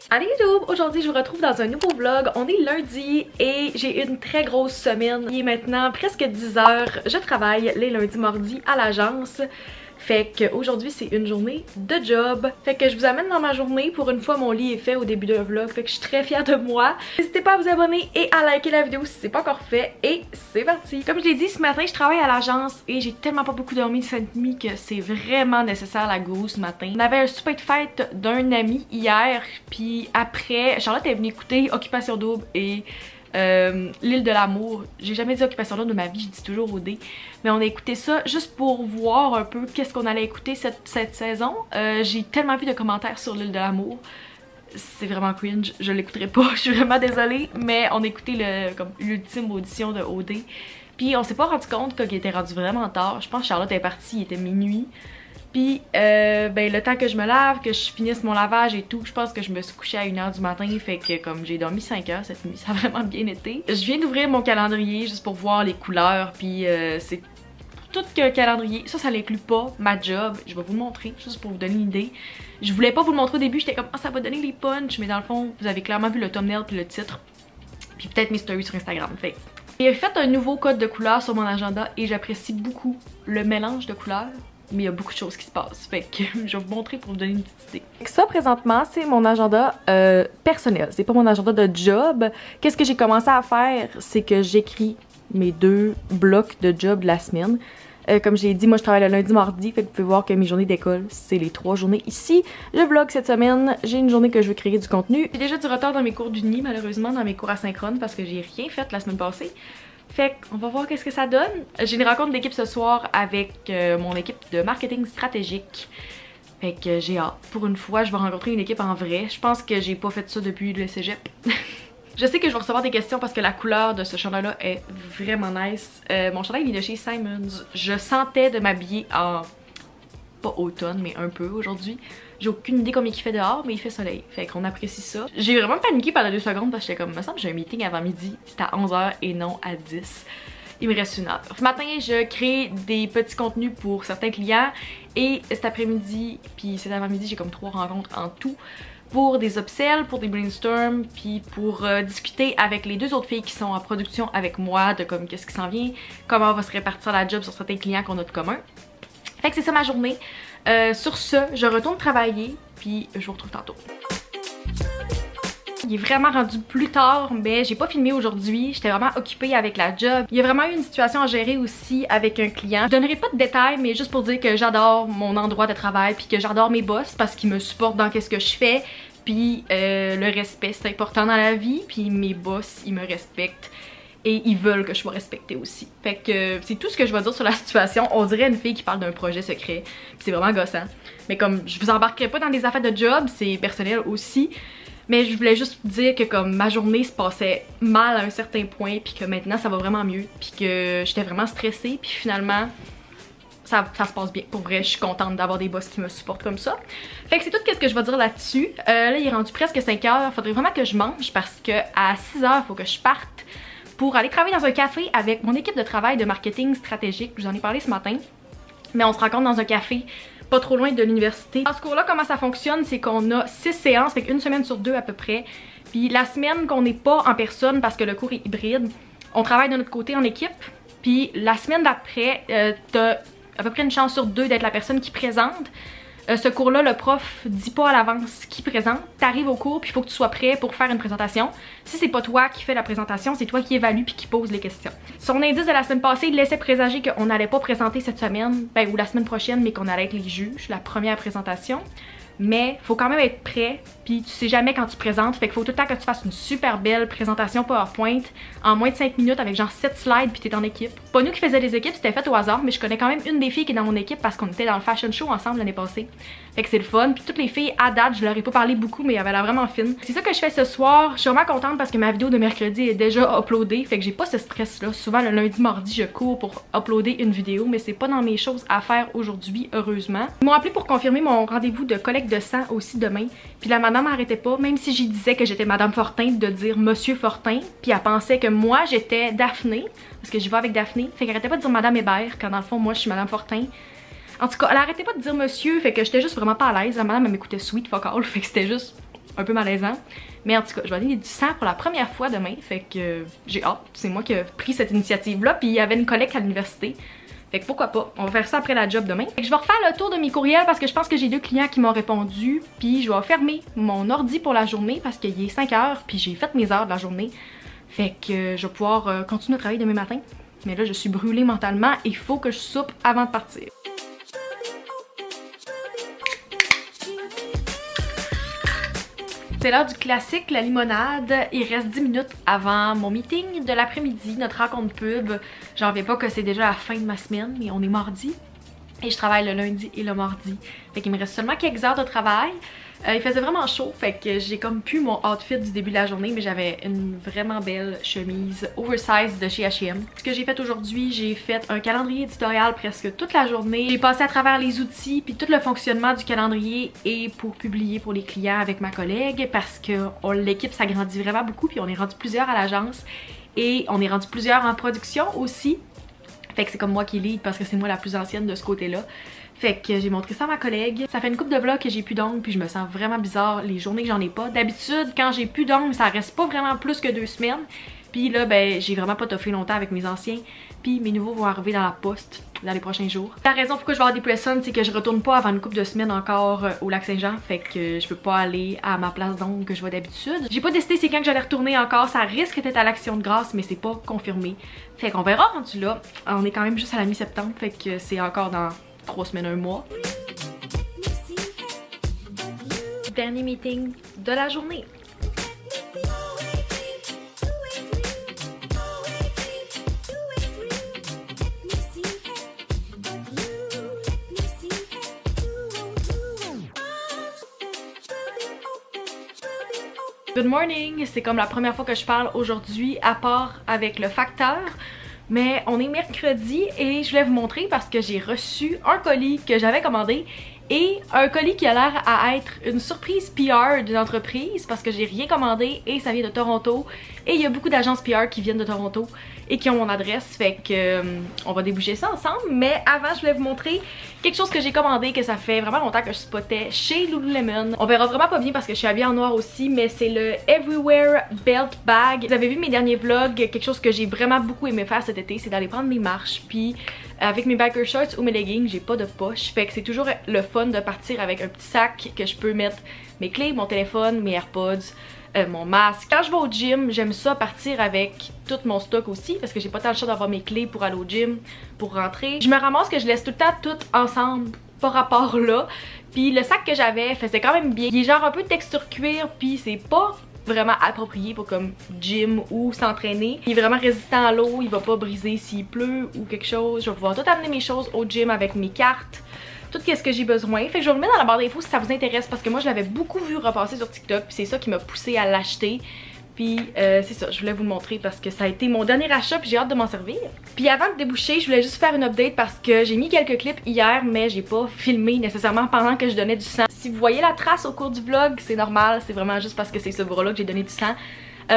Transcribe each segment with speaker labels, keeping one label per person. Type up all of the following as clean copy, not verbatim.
Speaker 1: Allez YouTube! Aujourd'hui je vous retrouve dans un nouveau vlog. On est lundi et j'ai une très grosse semaine. Il est maintenant presque 10 h. Je travaille les lundis mardis à l'agence. Fait qu'aujourd'hui c'est une journée de job. Fait que je vous amène dans ma journée. Pour une fois mon lit est fait au début d'un vlog. Fait que je suis très fière de moi. N'hésitez pas à vous abonner et à liker la vidéo si c'est pas encore fait. Et c'est parti! Comme je l'ai dit ce matin, je travaille à l'agence et j'ai tellement pas beaucoup dormi cette nuit que c'est vraiment nécessaire la goût ce matin. On avait un souper de fête d'un ami hier. Puis après, Charlotte est venue écouter Occupation Double et l'île de l'amour. J'ai jamais dit Occupation Double de ma vie, je dis toujours OD. Mais on a écouté ça juste pour voir un peu qu'est-ce qu'on allait écouter cette saison. J'ai tellement vu de commentaires sur l'île de l'amour. C'est vraiment cringe, je l'écouterai pas, je suis vraiment désolée. Mais on a écouté l'ultime audition de OD. Puis on s'est pas rendu compte qu'il était rendu vraiment tard. Je pense que Charlotte est partie, il était minuit. Puis ben, le temps que je me lave, que je finisse mon lavage et tout, je pense que je me suis couchée à 1 h du matin. Fait que comme j'ai dormi 5 heures cette nuit, ça a vraiment bien été. Je viens d'ouvrir mon calendrier juste pour voir les couleurs. Puis c'est tout que calendrier. Ça l'inclut pas ma job. Je vais vous le montrer juste pour vous donner une idée. Je voulais pas vous le montrer au début, j'étais comme ah, ça va donner les punchs. Mais dans le fond, vous avez clairement vu le thumbnail puis le titre. Puis peut-être mes stories sur Instagram. Fait j'ai fait un nouveau code de couleurs sur mon agenda et j'apprécie beaucoup le mélange de couleurs. Mais il y a beaucoup de choses qui se passent, fait que je vais vous montrer pour vous donner une petite idée. Ça présentement c'est mon agenda personnel, c'est pas mon agenda de job. Qu'est-ce que j'ai commencé à faire, c'est que j'écris mes 2 blocs de job de la semaine. Comme j'ai dit, moi je travaille le lundi mardi, fait que vous pouvez voir que mes journées d'école c'est les 3 journées ici. Je vlog cette semaine, j'ai une journée que je veux créer du contenu. J'ai déjà du retard dans mes cours d'uni malheureusement, dans mes cours asynchrone parce que j'ai rien fait la semaine passée. Fait qu'on va voir qu'est-ce que ça donne. J'ai une rencontre d'équipe ce soir avec mon équipe de marketing stratégique. Fait que j'ai hâte. Pour une fois, je vais rencontrer une équipe en vrai. Je pense que j'ai pas fait ça depuis le cégep. Je sais que je vais recevoir des questions parce que la couleur de ce chandail-là est vraiment nice. Mon chandail il est de chez Simons. Je sentais de m'habiller en... pas automne, mais un peu aujourd'hui. J'ai aucune idée combien il fait dehors, mais il fait soleil. Fait qu'on apprécie ça. J'ai vraiment paniqué pendant 2 secondes parce que j'étais comme, me semble que j'ai un meeting avant midi. C'était à 11 h et non à 10. Il me reste 1 heure. Ce matin, je crée des petits contenus pour certains clients. Et cet après-midi, puis cet avant-midi, j'ai comme 3 rencontres en tout. Pour des upsells, pour des brainstorms, puis pour discuter avec les 2 autres filles qui sont en production avec moi de comme qu'est-ce qui s'en vient, comment on va se répartir la job sur certains clients qu'on a de commun. Fait que c'est ça ma journée. Sur ce, je retourne travailler, puis je vous retrouve tantôt. Il est vraiment rendu plus tard, mais j'ai pas filmé aujourd'hui. J'étais vraiment occupée avec la job. Il y a vraiment eu une situation à gérer aussi avec un client. Je donnerai pas de détails, mais juste pour dire que j'adore mon endroit de travail, puis que j'adore mes boss parce qu'ils me supportent dans qu'est-ce que je fais. Puis le respect, c'est important dans la vie, puis mes boss, ils me respectent. Et ils veulent que je sois respectée aussi. Fait que c'est tout ce que je vais dire sur la situation. On dirait une fille qui parle d'un projet secret. C'est vraiment gossant. Mais comme je vous embarquerai pas dans des affaires de job, c'est personnel aussi. Mais je voulais juste dire que comme ma journée se passait mal à un certain point. Puis que maintenant ça va vraiment mieux. Puis que j'étais vraiment stressée. Puis finalement ça se passe bien. Pour vrai, je suis contente d'avoir des boss qui me supportent comme ça. Fait que c'est tout ce que je vais dire là-dessus. Là il est rendu presque 5 h. Faudrait vraiment que je mange parce que à 6 h il faut que je parte pour aller travailler dans un café avec mon équipe de travail de marketing stratégique. Je vous en ai parlé ce matin. Mais on se rencontre dans un café pas trop loin de l'université. Dans ce cours-là, comment ça fonctionne, c'est qu'on a 6 séances, fait une semaine sur 2 à peu près. Puis la semaine qu'on n'est pas en personne parce que le cours est hybride, on travaille de notre côté en équipe. Puis la semaine d'après, t'as à peu près une chance sur 2 d'être la personne qui présente. Ce cours-là, le prof dit pas à l'avance qui présente. T'arrives au cours puis il faut que tu sois prêt pour faire une présentation. Si c'est pas toi qui fais la présentation, c'est toi qui évalue puis qui pose les questions. Son indice de la semaine passée, il laissait présager qu'on n'allait pas présenter cette semaine, ben, ou la semaine prochaine, mais qu'on allait être les juges, la première présentation. Mais faut quand même être prêt, puis tu sais jamais quand tu présentes, fait qu'il faut tout le temps que tu fasses une super belle présentation PowerPoint en moins de 5 minutes avec genre 7 slides puis t'es en équipe. Pas nous qui faisions les équipes, c'était fait au hasard, mais je connais quand même une des filles qui est dans mon équipe parce qu'on était dans le fashion show ensemble l'année passée. Fait que c'est le fun, puis toutes les filles à date, je leur ai pas parlé beaucoup mais elles avaient l'air vraiment fines. C'est ça que je fais ce soir, je suis vraiment contente parce que ma vidéo de mercredi est déjà uploadée, fait que j'ai pas ce stress là. Souvent le lundi, mardi, je cours pour uploader une vidéo, mais c'est pas dans mes choses à faire aujourd'hui, heureusement. Ils m'ont appelé pour confirmer mon rendez-vous de collecte de sang aussi demain, puis la madame m'arrêtait pas, même si j'y disais que j'étais Madame Fortin, de dire Monsieur Fortin, puis elle pensait que moi j'étais Daphné, parce que j'y vais avec Daphné, fait qu'elle arrêtait pas de dire Madame Hébert, quand dans le fond moi je suis Madame Fortin. En tout cas, elle arrêtait pas de dire monsieur, fait que j'étais juste vraiment pas à l'aise. La madame elle m'écoutait sweet fuck all, fait que c'était juste un peu malaisant. Mais en tout cas, je vais donner du sang pour la première fois demain, fait que j'ai hâte. C'est moi qui ai pris cette initiative-là, puis il y avait une collecte à l'université. Fait que pourquoi pas, on va faire ça après la job demain. Fait que je vais refaire le tour de mes courriels parce que je pense que j'ai 2 clients qui m'ont répondu. Puis je vais fermer mon ordi pour la journée parce qu'il est 5 heures, puis j'ai fait mes heures de la journée. Fait que je vais pouvoir continuer à travailler demain matin. Mais là, je suis brûlée mentalement et il faut que je soupe avant de partir. C'est l'heure du classique, la limonade. Il reste 10 minutes avant mon meeting de l'après-midi, notre rencontre pub. J'en reviens pas que c'est déjà la fin de ma semaine, mais on est mardi. Et je travaille le lundi et le mardi. Fait qu'il me reste seulement quelques heures de travail. Il faisait vraiment chaud, fait que j'ai comme pu mon outfit du début de la journée, mais j'avais une vraiment belle chemise oversize de chez H&M. Ce que j'ai fait aujourd'hui, j'ai fait un calendrier éditorial presque toute la journée. J'ai passé à travers les outils puis tout le fonctionnement du calendrier et pour publier pour les clients avec ma collègue parce que l'équipe s'agrandit vraiment beaucoup puis on est rendu plusieurs à l'agence et on est rendu plusieurs en production aussi. Fait que c'est comme moi qui lead parce que c'est moi la plus ancienne de ce côté-là. Fait que j'ai montré ça à ma collègue. Ça fait une couple de vlogs que j'ai plus d'ongles puis je me sens vraiment bizarre les journées que j'en ai pas. D'habitude, quand j'ai plus d'ongles, ça reste pas vraiment plus que 2 semaines. Puis là, ben, j'ai vraiment pas toffé longtemps avec mes anciens. Puis mes nouveaux vont arriver dans la poste dans les prochains jours. La raison pourquoi je vais avoir des press-ons, c'est que je retourne pas avant une couple de semaines encore au Lac-Saint-Jean. Fait que je peux pas aller à ma place d'ongles que je vois d'habitude. J'ai pas décidé c'est quand que j'allais retourner encore. Ça risque d'être à l'Action de grâce, mais c'est pas confirmé. Fait qu'on verra rendu là. On est quand même juste à la mi-septembre. Fait que c'est encore dans 3 semaines, 1 mois. Dernier meeting de la journée. Good morning! C'est comme la première fois que je parle aujourd'hui, à part avec le facteur. Mais on est mercredi et je voulais vous montrer parce que j'ai reçu un colis que j'avais commandé et un colis qui a l'air à être une surprise PR d'une entreprise parce que j'ai rien commandé et ça vient de Toronto et il y a beaucoup d'agences PR qui viennent de Toronto et qui ont mon adresse, fait que on va déboucher ça ensemble. Mais avant, je voulais vous montrer quelque chose que j'ai commandé que ça fait vraiment longtemps que je spottais chez Lululemon. On verra vraiment pas bien parce que je suis habillée en noir aussi, mais c'est le Everywhere Belt Bag. Vous avez vu mes derniers vlogs, quelque chose que j'ai vraiment beaucoup aimé faire cet été, c'est d'aller prendre mes marches, puis avec mes biker shorts ou mes leggings, j'ai pas de poche, fait que c'est toujours le fun de partir avec un petit sac que je peux mettre mes clés, mon téléphone, mes AirPods, mon masque. Quand je vais au gym, j'aime ça partir avec tout mon stock aussi parce que j'ai pas tant le choix d'avoir mes clés pour aller au gym, pour rentrer. Je me ramasse que je laisse tout le temps tout ensemble par rapport là. Puis le sac que j'avais faisait quand même bien. Il est genre un peu de texture cuir puis c'est pas vraiment approprié pour comme gym ou s'entraîner. Il est vraiment résistant à l'eau, il va pas briser s'il pleut ou quelque chose. Je vais pouvoir tout amener mes choses au gym avec mes cartes, tout ce que j'ai besoin. Fait que je vais vous le mettre dans la barre d'infos si ça vous intéresse parce que moi je l'avais beaucoup vu repasser sur TikTok puis c'est ça qui m'a poussé à l'acheter. Puis c'est ça, je voulais vous le montrer parce que ça a été mon dernier achat puis j'ai hâte de m'en servir. Puis avant de déboucher, je voulais juste faire une update parce que j'ai mis quelques clips hier mais j'ai pas filmé nécessairement pendant que je donnais du sang. Si vous voyez la trace au cours du vlog, c'est normal, c'est vraiment juste parce que c'est ce bras-là que j'ai donné du sang.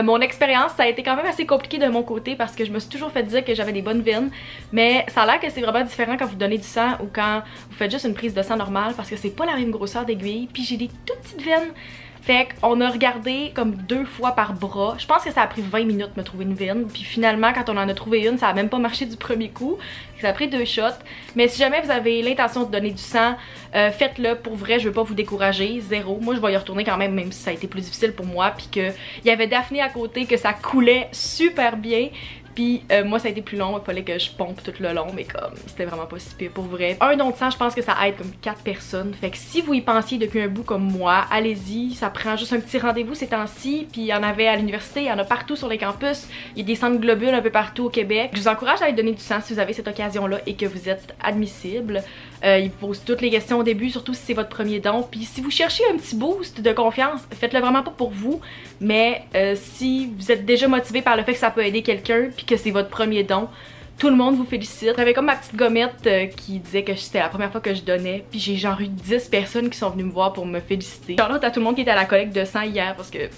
Speaker 1: Mon expérience, ça a été quand même assez compliqué de mon côté parce que je me suis toujours fait dire que j'avais des bonnes veines, mais ça a l'air que c'est vraiment différent quand vous donnez du sang ou quand vous faites juste une prise de sang normale parce que c'est pas la même grosseur d'aiguille, puis j'ai des toutes petites veines. Fait qu'on a regardé comme 2 fois par bras. Je pense que ça a pris 20 minutes de me trouver une veine. Puis finalement, quand on en a trouvé une, ça a même pas marché du premier coup. Ça a pris 2 shots. Mais si jamais vous avez l'intention de donner du sang, faites-le pour vrai. Je veux pas vous décourager. Zéro. Moi, je vais y retourner quand même si ça a été plus difficile pour moi. Puis qu'il y avait Daphné à côté, que ça coulait super bien. Puis moi ça a été plus long, il fallait que je pompe tout le long, mais comme c'était vraiment pas si pire pour vrai. Un don de sang, je pense que ça aide comme 4 personnes. Fait que si vous y pensiez depuis un bout comme moi, allez-y, ça prend juste un petit rendez-vous ces temps-ci. Puis il y en avait à l'université, il y en a partout sur les campus. Il y a des centres globules un peu partout au Québec. Je vous encourage à aller donner du sang si vous avez cette occasion-là et que vous êtes admissible. Ils vous posent toutes les questions au début, surtout si c'est votre premier don. Puis si vous cherchez un petit boost de confiance, faites-le vraiment pas pour vous. Mais si vous êtes déjà motivé par le fait que ça peut aider quelqu'un puis que c'est votre premier don, tout le monde vous félicite. J'avais comme ma petite gommette qui disait que c'était la première fois que je donnais, puis j'ai genre eu 10 personnes qui sont venues me voir pour me féliciter. Charlotte à tout le monde qui était à la collecte de sang hier parce que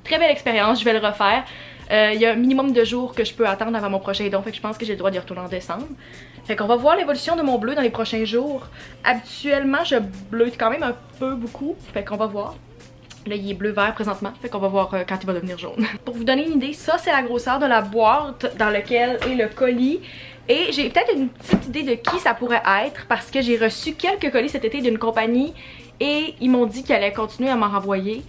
Speaker 1: très belle expérience, je vais le refaire. Il y a un minimum de jours que je peux attendre avant mon prochain don, fait que je pense que j'ai le droit d'y retourner en décembre. Fait qu'on va voir l'évolution de mon bleu dans les prochains jours. Habituellement je bleute quand même un peu beaucoup, fait qu'on va voir. Là, il est bleu-vert présentement, fait qu'on va voir quand il va devenir jaune. Pour vous donner une idée, ça c'est la grosseur de la boîte dans laquelle est le colis. Et j'ai peut-être une petite idée de qui ça pourrait être parce que j'ai reçu quelques colis cet été d'une compagnie et ils m'ont dit qu'ils allaient continuer à m'en renvoyer.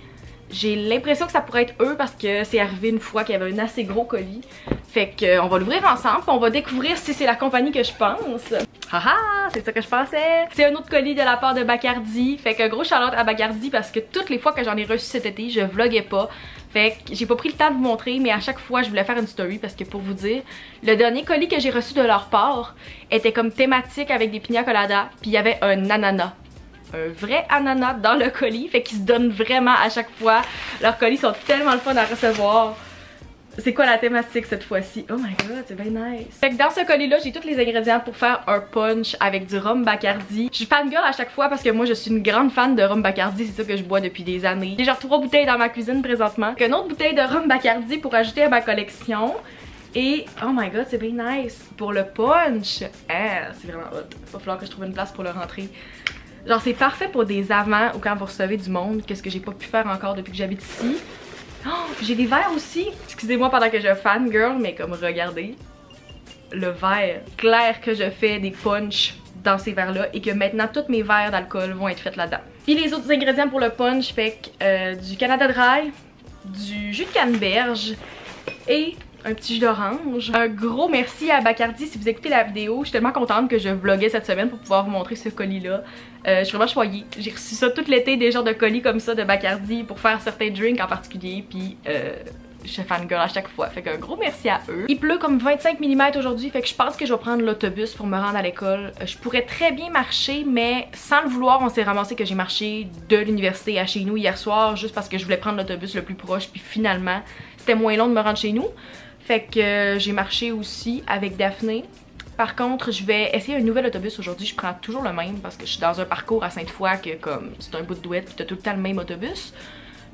Speaker 1: J'ai l'impression que ça pourrait être eux parce que c'est arrivé une fois qu'il y avait un assez gros colis. Fait qu'on va l'ouvrir ensemble et on va découvrir si c'est la compagnie que je pense. Haha, c'est ça que je pensais. C'est un autre colis de la part de Bacardi. Fait que gros shout-out à Bacardi parce que toutes les fois que j'en ai reçu cet été, je vloguais pas. Fait que j'ai pas pris le temps de vous montrer, mais à chaque fois je voulais faire une story parce que pour vous dire, le dernier colis que j'ai reçu de leur part était comme thématique avec des pina coladas, puis il y avait un ananas. Un vrai ananas dans le colis, fait qu'ils se donnent vraiment à chaque fois. Leurs colis sont tellement le fun à recevoir. C'est quoi la thématique cette fois-ci? Oh my god, c'est bien nice. Fait que dans ce colis-là, j'ai tous les ingrédients pour faire un punch avec du rhum Bacardi. Je suis fangirl à chaque fois parce que moi je suis une grande fan de rhum Bacardi, c'est ça que je bois depuis des années. J'ai genre 3 bouteilles dans ma cuisine présentement. Une autre bouteille de rhum Bacardi pour ajouter à ma collection. Et oh my god, c'est bien nice. Pour le punch, c'est vraiment hot. Il va falloir que je trouve une place pour le rentrer. Genre c'est parfait pour des amants ou quand vous recevez du monde, qu'est-ce que j'ai pas pu faire encore depuis que j'habite ici. Oh, j'ai des verres aussi. Excusez-moi pendant que je fangirl, mais comme regardez, le verre clair que je fais des punch dans ces verres-là et que maintenant tous mes verres d'alcool vont être faits là-dedans. Puis les autres ingrédients pour le punch, fait que du Canada Dry, du jus de canneberge et un petit jus d'orange. Un gros merci à Bacardi si vous écoutez la vidéo. Je suis tellement contente que je vloguais cette semaine pour pouvoir vous montrer ce colis-là. Je suis vraiment choyée. J'ai reçu ça tout l'été, des genres de colis comme ça de Bacardi pour faire certains drinks en particulier. Puis je suis fangirl à chaque fois. Fait qu'un gros merci à eux. Il pleut comme 25 mm aujourd'hui, fait que je pense que je vais prendre l'autobus pour me rendre à l'école. Je pourrais très bien marcher, mais sans le vouloir, on s'est ramassé que j'ai marché de l'université à chez nous hier soir juste parce que je voulais prendre l'autobus le plus proche. Puis finalement, c'était moins long de me rendre chez nous. Fait que j'ai marché aussi avec Daphné. Par contre, je vais essayer un nouvel autobus aujourd'hui. Je prends toujours le même parce que je suis dans un parcours à Sainte-Foy que comme c'est un bout de douette puis t'as tout le temps le même autobus.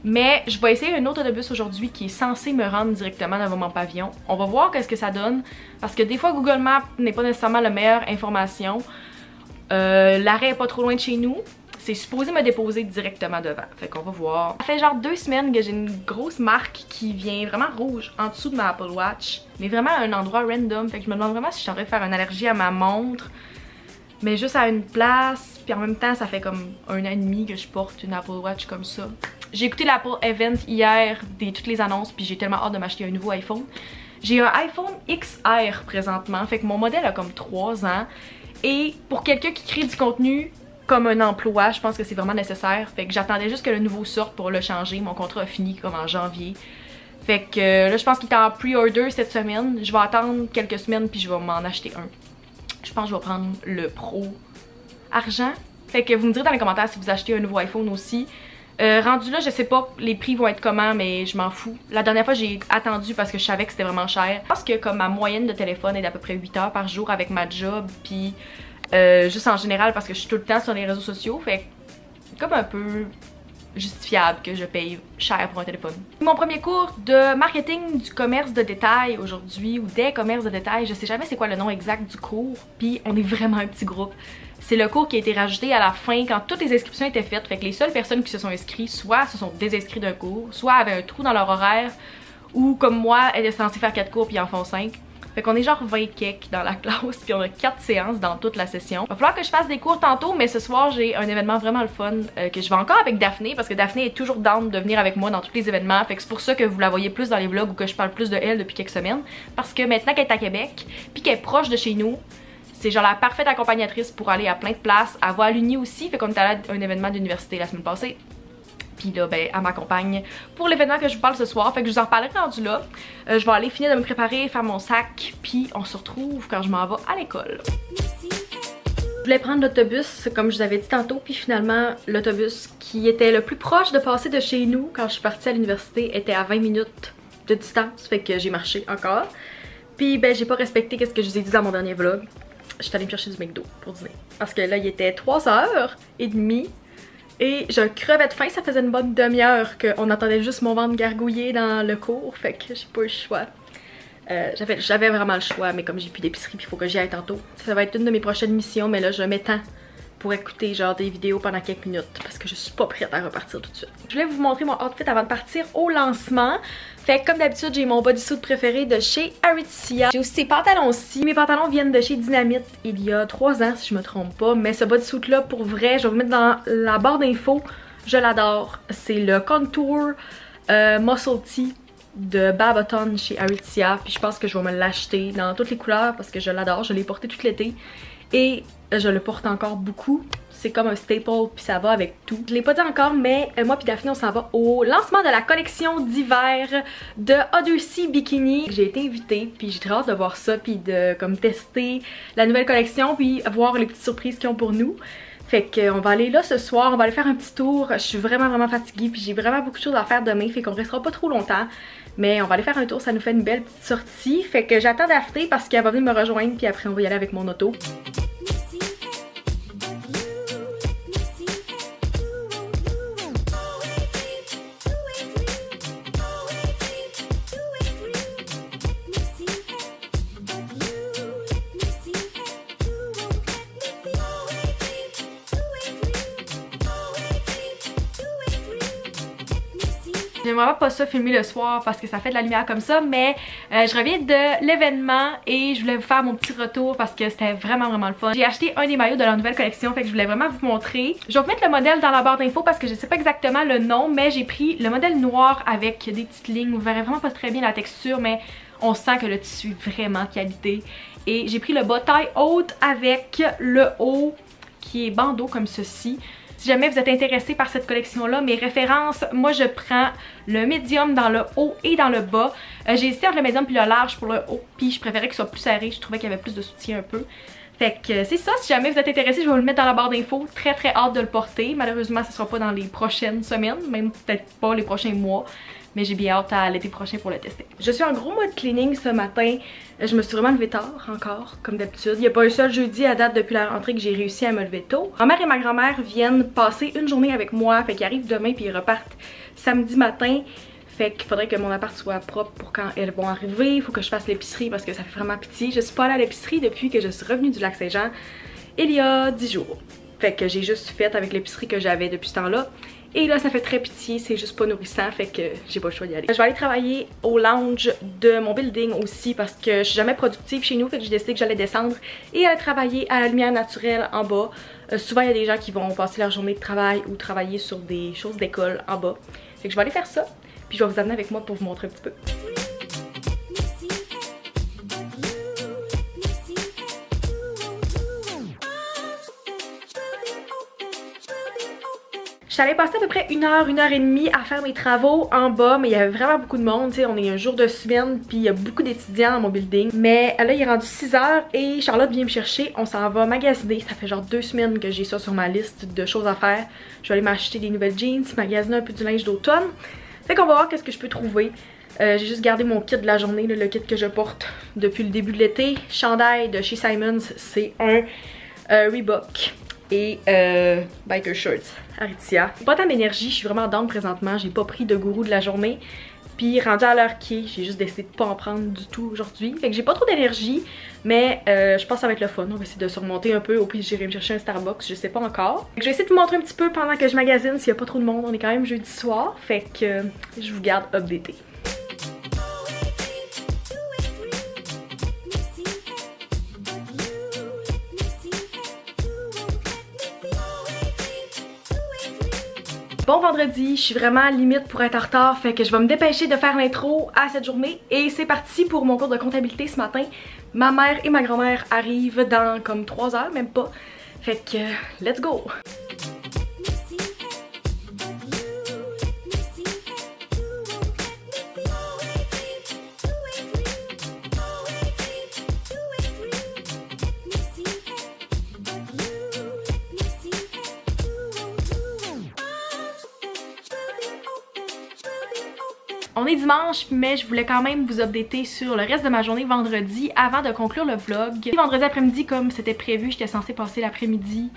Speaker 1: Mais je vais essayer un autre autobus aujourd'hui qui est censé me rendre directement dans mon pavillon. On va voir qu'est-ce que ça donne parce que des fois Google Maps n'est pas nécessairement la meilleure information. L'arrêt est pas trop loin de chez nous. C'est supposé me déposer directement devant. Fait qu'on va voir. Ça fait genre 2 semaines que j'ai une grosse marque qui vient vraiment rouge en dessous de ma Apple Watch. Mais vraiment à un endroit random. Fait que je me demande vraiment si je suis en train de faire une allergie à ma montre. Mais juste à une place. Puis en même temps, ça fait comme 1 an et demi que je porte une Apple Watch comme ça. J'ai écouté l'Apple Event hier, toutes les annonces. Puis j'ai tellement hâte de m'acheter un nouveau iPhone. J'ai un iPhone XR présentement. Fait que mon modèle a comme 3 ans. Et pour quelqu'un qui crée du contenu comme un emploi, je pense que c'est vraiment nécessaire. Fait que j'attendais juste que le nouveau sorte pour le changer. Mon contrat a fini comme en janvier. Fait que là, je pense qu'il est en pre-order cette semaine. Je vais attendre quelques semaines puis je vais m'en acheter un. Je pense que je vais prendre le Pro argent. Fait que vous me direz dans les commentaires si vous achetez un nouveau iPhone aussi. Rendu là, je sais pas les prix vont être comment, mais je m'en fous. La dernière fois, j'ai attendu parce que je savais que c'était vraiment cher. Je pense que comme ma moyenne de téléphone est d'à peu près 8 heures par jour avec ma job puis juste en général parce que je suis tout le temps sur les réseaux sociaux, fait comme un peu justifiable que je paye cher pour un téléphone. Mon premier cours de marketing du commerce de détail aujourd'hui, ou des commerces de détail, je sais jamais c'est quoi le nom exact du cours, puis on est vraiment un petit groupe. C'est le cours qui a été rajouté à la fin quand toutes les inscriptions étaient faites, fait que les seules personnes qui se sont inscrites soit se sont désinscrites d'un cours, soit avaient un trou dans leur horaire, ou comme moi, étaient censées faire 4 cours puis en font 5. Fait qu'on est genre 20 kek dans la classe puis on a 4 séances dans toute la session. Va falloir que je fasse des cours tantôt, mais ce soir j'ai un événement vraiment le fun que je vais encore avec Daphné parce que Daphné est toujours down de venir avec moi dans tous les événements. Fait que c'est pour ça que vous la voyez plus dans les vlogs ou que je parle plus de elle depuis quelques semaines. Parce que maintenant qu'elle est à Québec puis qu'elle est proche de chez nous, c'est genre la parfaite accompagnatrice pour aller à plein de places. Elle va à l'Uni aussi, fait qu'on est allé à un événement d'université la semaine passée. Puis là, ben, elle m'accompagne pour l'événement que je vous parle ce soir. Fait que je vous en reparlerai rendu là. Je vais aller finir de me préparer, faire mon sac. Puis on se retrouve quand je m'en vais à l'école. Je voulais prendre l'autobus, comme je vous avais dit tantôt. Puis finalement, l'autobus qui était le plus proche de passer de chez nous quand je suis partie à l'université était à 20 minutes de distance. Fait que j'ai marché encore. Puis ben, j'ai pas respecté ce que je vous ai dit dans mon dernier vlog. Je suis allée me chercher du McDo pour dîner. Parce que là, il était 3h30. Et je crevais de faim, ça faisait une bonne demi-heure qu'on entendait juste mon ventre gargouiller dans le cours, fait que j'ai pas eu le choix. J'avais vraiment le choix, mais comme j'ai plus d'épicerie puis il faut que j'y aille tantôt. Ça va être une de mes prochaines missions, mais là je m'étends pour écouter genre des vidéos pendant quelques minutes parce que je suis pas prête à repartir tout de suite. Je voulais vous montrer mon outfit avant de partir au lancement. Fait que comme d'habitude, j'ai mon bodysuit préféré de chez Aritzia. J'ai aussi ces pantalons-ci. Mes pantalons viennent de chez Dynamite il y a 3 ans si je me trompe pas. Mais ce bodysuit là, pour vrai, je vais vous mettre dans la barre d'infos. Je l'adore. C'est le Contour Muscle Tee de Babaton chez Aritzia. Puis je pense que je vais me l'acheter dans toutes les couleurs parce que je l'adore. Je l'ai porté tout l'été et je le porte encore beaucoup. C'est comme un staple puis ça va avec tout. Je l'ai pas dit encore mais moi puis Daphné on s'en va au lancement de la collection d'hiver de Odyssey Bikini. J'ai été invitée puis j'ai très hâte de voir ça puis de comme tester la nouvelle collection puis voir les petites surprises qu'ils ont pour nous. Fait qu'on va aller là ce soir, on va aller faire un petit tour. Je suis vraiment fatiguée puis j'ai vraiment beaucoup de choses à faire demain. Fait qu'on restera pas trop longtemps. Mais on va aller faire un tour, ça nous fait une belle petite sortie. Fait que j'attends Daphné parce qu'elle va venir me rejoindre puis après on va y aller avec mon auto. J'aimerais pas ça filmer le soir parce que ça fait de la lumière comme ça, mais je reviens de l'événement et je voulais vous faire mon petit retour parce que c'était vraiment le fun. J'ai acheté un des maillots de leur nouvelle collection, fait que je voulais vraiment vous montrer. Je vais vous mettre le modèle dans la barre d'infos parce que je sais pas exactement le nom, mais j'ai pris le modèle noir avec des petites lignes. Vous verrez vraiment pas très bien la texture, mais on sent que le tissu est vraiment qualité. Et j'ai pris le bas taille haute avec le haut qui est bandeau comme ceci. Si jamais vous êtes intéressé par cette collection-là, mes références, moi je prends le médium dans le haut et dans le bas. J'ai hésité entre le médium puis le large pour le haut, puis je préférais qu'il soit plus serré, je trouvais qu'il y avait plus de soutien un peu. Fait que c'est ça, si jamais vous êtes intéressé, je vais vous le mettre dans la barre d'infos. Très hâte de le porter. Malheureusement, ce sera pas dans les prochaines semaines, même peut-être pas les prochains mois. Mais j'ai bien hâte à l'été prochain pour le tester. Je suis en gros mode cleaning ce matin. Je me suis vraiment levée tard encore, comme d'habitude. Il n'y a pas un seul jeudi à date depuis la rentrée que j'ai réussi à me lever tôt. Ma mère et ma grand-mère viennent passer une journée avec moi. Fait qu'ils arrivent demain puis ils repartent samedi matin. Fait qu'il faudrait que mon appart soit propre pour quand elles vont arriver. Il faut que je fasse l'épicerie parce que ça fait vraiment pitié. Je suis pas allée à l'épicerie depuis que je suis revenue du Lac-Saint-Jean il y a 10 jours. Fait que j'ai juste fait avec l'épicerie que j'avais depuis ce temps-là. Et là ça fait très pitié, c'est juste pas nourrissant, fait que j'ai pas le choix d'y aller. Je vais aller travailler au lounge de mon building aussi parce que je suis jamais productive chez nous, fait que j'ai décidé que j'allais descendre et aller travailler à la lumière naturelle en bas. Souvent il y a des gens qui vont passer leur journée de travail ou travailler sur des choses d'école en bas. Fait que je vais aller faire ça, puis je vais vous amener avec moi pour vous montrer un petit peu. J'allais passer à peu près 1 heure et demie à faire mes travaux en bas, mais il y avait vraiment beaucoup de monde, tu sais, on est un jour de semaine, puis il y a beaucoup d'étudiants dans mon building. Mais là, il est rendu 6 heures et Charlotte vient me chercher, on s'en va magasiner. Ça fait genre 2 semaines que j'ai ça sur ma liste de choses à faire. Je vais aller m'acheter des nouvelles jeans, magasiner un peu du linge d'automne. Fait qu'on va voir qu'est-ce que je peux trouver. J'ai juste gardé mon kit de la journée, le kit que je porte depuis le début de l'été. Chandail de chez Simons, c'est un Reebok. Et biker shorts Aritzia. Pas tant d'énergie, je suis vraiment down présentement, j'ai pas pris de gourou de la journée. Puis rendu à l'heure qui est, j'ai juste décidé de pas en prendre du tout aujourd'hui. Fait que j'ai pas trop d'énergie, mais je pense que ça va être le fun. On va essayer de surmonter un peu, au pire j'irai me chercher un Starbucks, je sais pas encore. Fait que je vais essayer de vous montrer un petit peu pendant que je magasine s'il y a pas trop de monde. On est quand même jeudi soir, fait que je vous garde updaté. Bon vendredi, je suis vraiment limite pour être en retard, fait que je vais me dépêcher de faire l'intro à cette journée. Et c'est parti pour mon cours de comptabilité ce matin. Ma mère et ma grand-mère arrivent dans comme 3 heures, même pas. Fait que, let's go! On est dimanche, mais je voulais quand même vous updater sur le reste de ma journée vendredi avant de conclure le vlog. Vendredi après-midi, comme c'était prévu, j'étais censée passer l'après-midi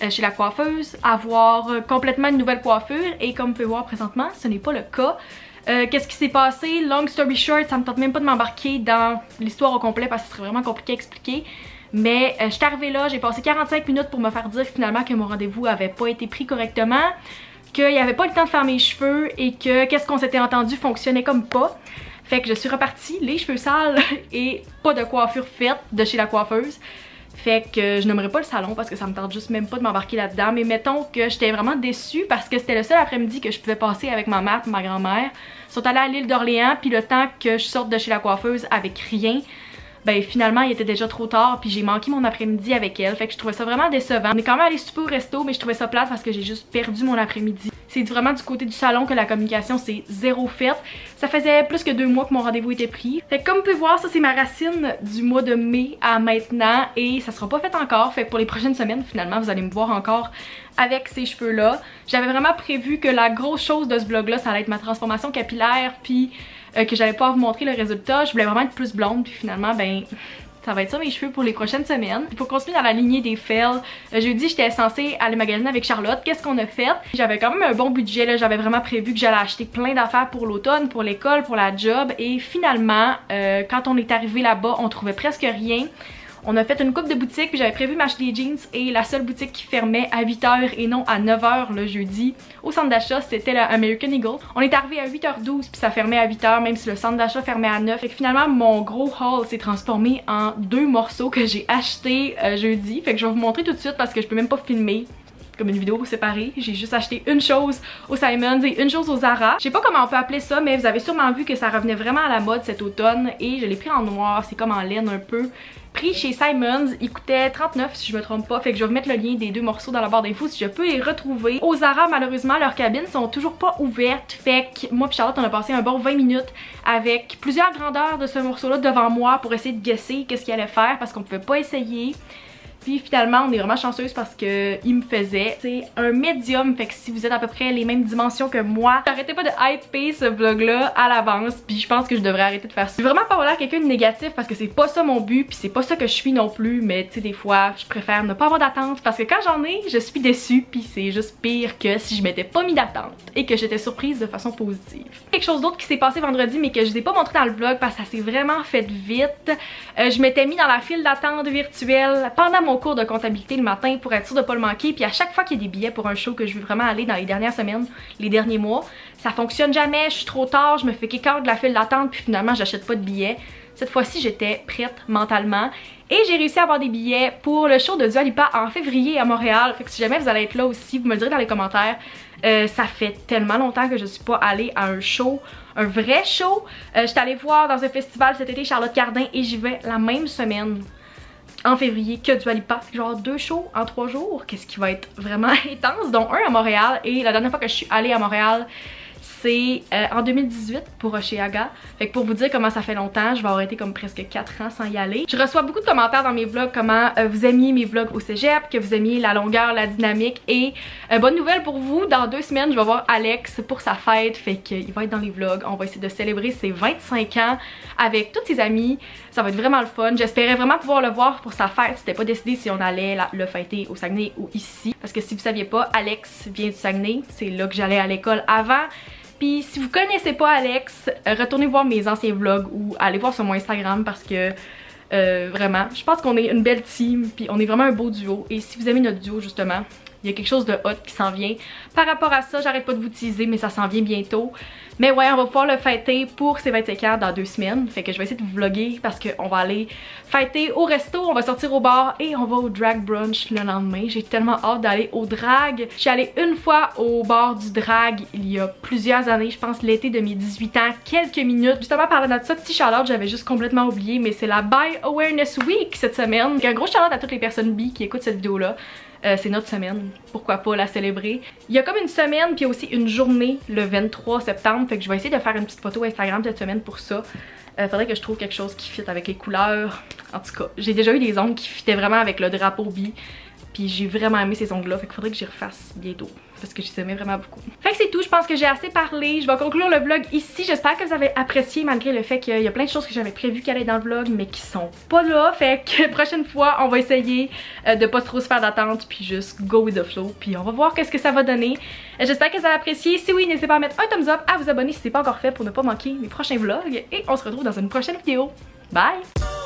Speaker 1: chez la coiffeuse, avoir complètement une nouvelle coiffure, et comme vous pouvez voir présentement, ce n'est pas le cas. Qu'est-ce qui s'est passé? Long story short, ça me tente même pas de m'embarquer dans l'histoire au complet parce que ce serait vraiment compliqué à expliquer. Mais je suis arrivée là, j'ai passé 45 minutes pour me faire dire finalement que mon rendez-vous avait pas été pris correctement, qu'il n'y avait pas le temps de faire mes cheveux et que qu'est-ce qu'on s'était entendu fonctionnait comme pas. Fait que je suis repartie, les cheveux sales et pas de coiffure faite de chez la coiffeuse. Fait que je n'aimerais pas le salon parce que ça me tente juste même pas de m'embarquer là-dedans. Mais mettons que j'étais vraiment déçue parce que c'était le seul après-midi que je pouvais passer avec ma mère et ma grand-mère. Ils sont allés à l'île d'Orléans, puis le temps que je sorte de chez la coiffeuse avec rien, ben finalement il était déjà trop tard, puis j'ai manqué mon après-midi avec elle. Fait que je trouvais ça vraiment décevant. On est quand même allé souper au resto, mais je trouvais ça plate parce que j'ai juste perdu mon après-midi. C'est vraiment du côté du salon que la communication c'est zéro faite. Ça faisait plus que 2 mois que mon rendez-vous était pris. Fait que comme vous pouvez voir, ça c'est ma racine du mois de mai à maintenant et ça sera pas fait encore. Fait que pour les prochaines semaines finalement vous allez me voir encore avec ces cheveux là. J'avais vraiment prévu que la grosse chose de ce vlog là ça allait être ma transformation capillaire puis que j'allais pas vous montrer le résultat. Je voulais vraiment être plus blonde puis finalement ben ça va être ça mes cheveux pour les prochaines semaines. Pour continuer dans la lignée des fails, jeudi j'étais censée aller magasiner avec Charlotte. Qu'est-ce qu'on a fait? J'avais quand même un bon budget là, j'avais vraiment prévu que j'allais acheter plein d'affaires pour l'automne, pour l'école, pour la job et finalement quand on est arrivé là-bas on trouvait presque rien. On a fait une coupe de boutiques, puis j'avais prévu m'acheter des jeans et la seule boutique qui fermait à 8h et non à 9h le jeudi au centre d'achat c'était la American Eagle. On est arrivé à 8h12 puis ça fermait à 8h même si le centre d'achat fermait à 9. Fait que finalement mon gros haul s'est transformé en 2 morceaux que j'ai achetés jeudi. Fait que je vais vous montrer tout de suite parce que je peux même pas filmer comme une vidéo séparée. J'ai juste acheté une chose au Simons et une chose au Zara. Je sais pas comment on peut appeler ça mais vous avez sûrement vu que ça revenait vraiment à la mode cet automne et je l'ai pris en noir, c'est comme en laine un peu. Prix chez Simons, il coûtait 39 si je me trompe pas, fait que je vais vous mettre le lien des 2 morceaux dans la barre d'infos si je peux les retrouver. Au Zara malheureusement leurs cabines sont toujours pas ouvertes, fait que moi et Charlotte on a passé un bon 20 minutes avec plusieurs grandeurs de ce morceau là devant moi pour essayer de guesser qu'est-ce qu'il allait faire parce qu'on pouvait pas essayer. Puis finalement on est vraiment chanceuse parce que il me faisait c'est un médium, fait que si vous êtes à peu près les mêmes dimensions que moi, j'arrêtais pas de hyper ce vlog là à l'avance, puis je pense que je devrais arrêter de faire ça. Je veux vraiment pas avoir l'air quelqu'un de négatif parce que c'est pas ça mon but, puis c'est pas ça que je suis non plus, mais tu sais des fois je préfère ne pas avoir d'attente parce que quand j'en ai je suis déçue, puis c'est juste pire que si je m'étais pas mis d'attente et que j'étais surprise de façon positive. Quelque chose d'autre qui s'est passé vendredi mais que je vous ai pas montré dans le vlog parce que ça s'est vraiment fait vite. Je m'étais mis dans la file d'attente virtuelle pendant mon cours de comptabilité le matin pour être sûre de pas le manquer, puis à chaque fois qu'il y a des billets pour un show que je veux vraiment aller dans les dernières semaines, les derniers mois, ça fonctionne jamais, je suis trop tard, je me fais kick-out de la file d'attente puis finalement j'achète pas de billets. Cette fois-ci j'étais prête mentalement et j'ai réussi à avoir des billets pour le show de Dua Lipa en février à Montréal. Fait que si jamais vous allez être là aussi, vous me le direz dans les commentaires. Ça fait tellement longtemps que je suis pas allée à un show, un vrai show. J'étais allée voir dans un festival cet été Charlotte Cardin et j'y vais la même semaine en février que Dua Lipa. Genre 2 shows en 3 jours, qu'est-ce qui va être vraiment intense, dont un à Montréal. Et la dernière fois que je suis allée à Montréal c'est en 2018 pour Oshéaga. Fait que pour vous dire comment ça fait longtemps, je vais avoir été comme presque 4 ans sans y aller. Je reçois beaucoup de commentaires dans mes vlogs comment vous aimiez mes vlogs au cégep, que vous aimiez la longueur, la dynamique et bonne nouvelle pour vous, dans 2 semaines je vais voir Alex pour sa fête, fait qu'il va être dans les vlogs. On va essayer de célébrer ses 25 ans avec tous ses amis, ça va être vraiment le fun. J'espérais vraiment pouvoir le voir pour sa fête, c'était pas décidé si on allait le fêter au Saguenay ou ici, parce que si vous saviez pas, Alex vient du Saguenay, c'est là que j'allais à l'école avant. Puis si vous connaissez pas Alex, retournez voir mes anciens vlogs ou allez voir sur mon Instagram parce que vraiment, je pense qu'on est une belle team puis on est vraiment un beau duo. Et si vous aimez notre duo justement, il y a quelque chose de hot qui s'en vient. Par rapport à ça, j'arrête pas de vous teaser mais ça s'en vient bientôt. Mais ouais, on va pouvoir le fêter pour ses 25 ans dans 2 semaines. Fait que je vais essayer de vous vlogger parce qu'on va aller fêter au resto, on va sortir au bar et on va au drag brunch le lendemain. J'ai tellement hâte d'aller au drag. Je suis allée une fois au bar du drag il y a plusieurs années, je pense l'été de mes 18 ans, quelques minutes. Justement parlant de ça, petit shout-out, j'avais juste complètement oublié, mais c'est la Bi Awareness Week cette semaine. Donc un gros shout-out à toutes les personnes bi qui écoutent cette vidéo-là. C'est notre semaine, pourquoi pas la célébrer. Il y a comme une semaine puis aussi une journée le 23 septembre, fait que je vais essayer de faire une petite photo Instagram cette semaine pour ça. Faudrait que je trouve quelque chose qui fit avec les couleurs. En tout cas, j'ai déjà eu des ongles qui fitaient vraiment avec le drapeau bi. Puis j'ai vraiment aimé ces ongles là, fait qu'il faudrait que j'y refasse bientôt parce que je les aimais vraiment beaucoup. Fait que c'est tout, je pense que j'ai assez parlé. Je vais conclure le vlog ici. J'espère que vous avez apprécié malgré le fait qu'il y a plein de choses que j'avais prévues qu'elle allait dans le vlog mais qui sont pas là. Fait que prochaine fois on va essayer de pas trop se faire d'attente puis juste go with the flow. Puis on va voir qu'est-ce que ça va donner. J'espère que vous avez apprécié. Si oui, n'hésitez pas à mettre un thumbs up, à vous abonner si c'est pas encore fait pour ne pas manquer mes prochains vlogs. Et on se retrouve dans une prochaine vidéo. Bye!